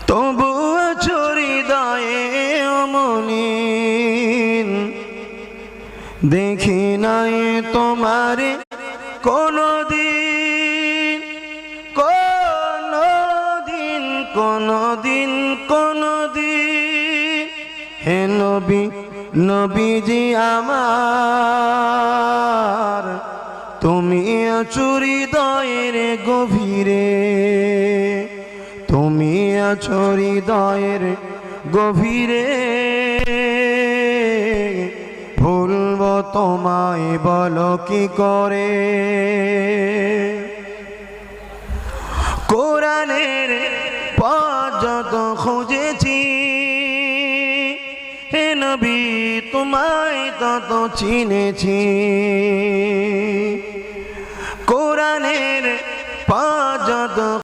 তবু আছো হৃদয়ে অমলিন, দেখি নাই তোমারে কোনদিন, কোনদিন, কোনদিন, কোনদিন। হে নবী, নবীজি আমার, তুমি আছো হৃদয়ের গভীরে, তুমি আছো হৃদয়ের গভীরে। ভুলব তোমায় বলো কি করে। কোরআনের পথ যত খুঁজেছি, হে নবী তোমায় তত চিনেছি। কোরআনের পথ যত